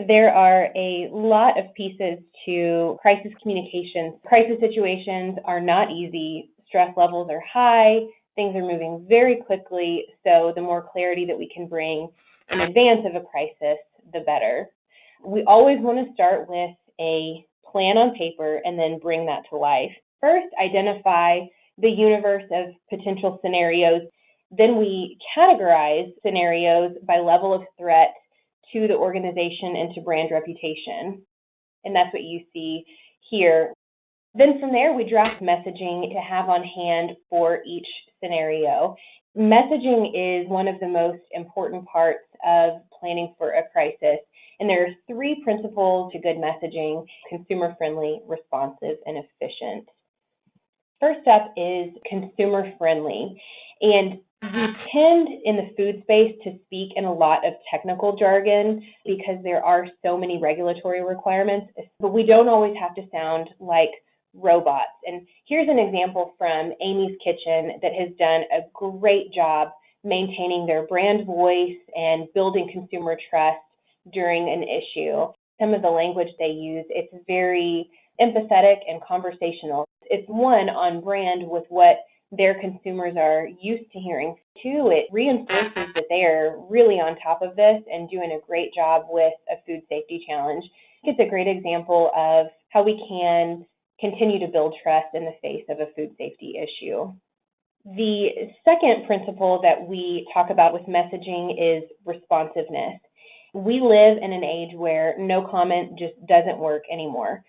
There are a lot of pieces to crisis communications. Crisis situations are not easy. Stress levels are high. Things are moving very quickly. So the more clarity that we can bring in advance of a crisis, the better. We always want to start with a plan on paper and then bring that to life. First, identify the universe of potential scenarios. Then we categorize scenarios by level of threat to the organization and to brand reputation. And that's what you see here. Then from there, we draft messaging to have on hand for each scenario. Messaging is one of the most important parts of planning for a crisis. And there are 3 principles to good messaging: consumer-friendly, responsive, and efficient. First up is consumer-friendly. And we tend in the food space to speak in a lot of technical jargon because there are so many regulatory requirements, but we don't always have to sound like robots. And here's an example from Amy's Kitchen that has done a great job maintaining their brand voice and building consumer trust during an issue. Some of the language they use, it's very empathetic and conversational. It's one, on brand with what their consumers are used to hearing. 2, it reinforces that they are really on top of this and doing a great job with a food safety challenge. It's a great example of how we can continue to build trust in the face of a food safety issue. The second principle that we talk about with messaging is responsiveness. We live in an age where no comment just doesn't work anymore.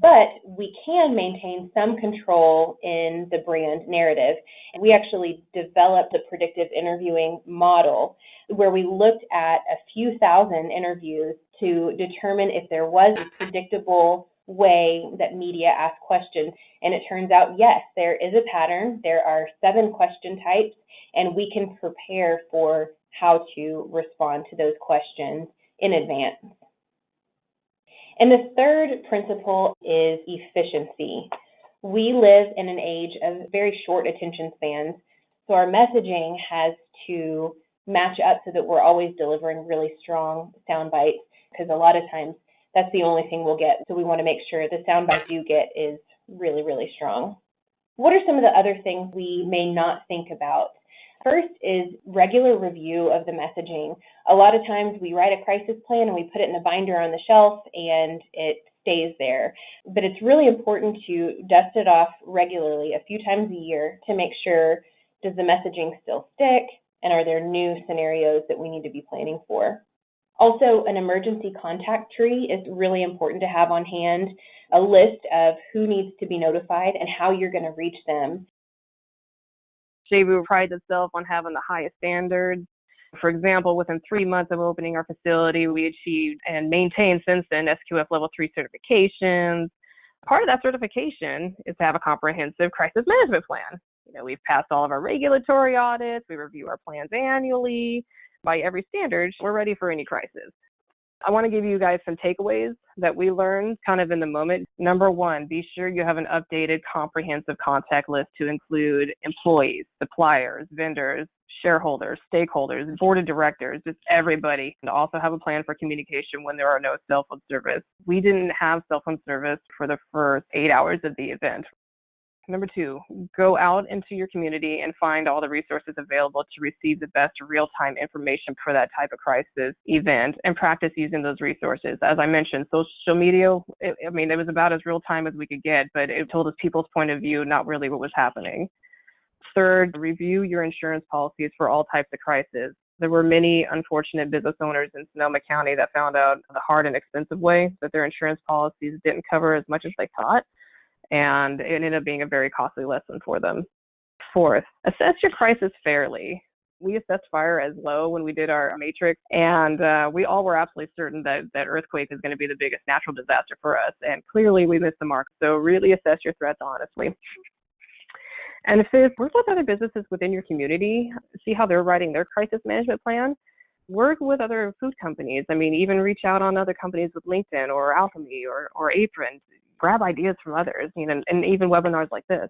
But we can maintain some control in the brand narrative. We actually developed a predictive interviewing model where we looked at a few thousand interviews to determine if there was a predictable way that media ask questions. And it turns out, yes, there is a pattern. There are 7 question types, and we can prepare for how to respond to those questions in advance. And the third principle is efficiency. We live in an age of very short attention spans, so our messaging has to match up so that we're always delivering really strong sound bites, because a lot of times that's the only thing we'll get. So we want to make sure the sound bites you get is really, really strong. What are some of the other things we may not think about? First is regular review of the messaging. A lot of times we write a crisis plan and we put it in a binder on the shelf and it stays there. But it's really important to dust it off regularly, a few times a year, to make sure, does the messaging still stick, and are there new scenarios that we need to be planning for? Also, an emergency contact tree is really important to have on hand, a list of who needs to be notified and how you're going to reach them. JBrew prides itself on having the highest standards. For example, within 3 months of opening our facility, we achieved and maintained since then SQF Level 3 certifications. Part of that certification is to have a comprehensive crisis management plan. We've passed all of our regulatory audits. We review our plans annually. By every standard, we're ready for any crisis. I want to give you guys some takeaways that we learned kind of in the moment. Number 1, be sure you have an updated comprehensive contact list to include employees, suppliers, vendors, shareholders, stakeholders, board of directors, just everybody. And also have a plan for communication when there are no cell phone service. We didn't have cell phone service for the first 8 hours of the event. Number 2, go out into your community and find all the resources available to receive the best real-time information for that type of crisis event and practice using those resources. As I mentioned, social media, it was about as real-time as we could get, but it told us people's point of view, not really what was happening. Third, review your insurance policies for all types of crises. There were many unfortunate business owners in Sonoma County that found out the hard and expensive way that their insurance policies didn't cover as much as they thought. And it ended up being a very costly lesson for them. Fourth, assess your crisis fairly. We assessed fire as low when we did our matrix, and we all were absolutely certain that earthquake is going to be the biggest natural disaster for us, and clearly we missed the mark. So really assess your threats honestly. And fifth, work with other businesses within your community, see how they're writing their crisis management plan. Work with other food companies. Even reach out on other companies with LinkedIn or Alchemy or Apron. Grab ideas from others, and even webinars like this.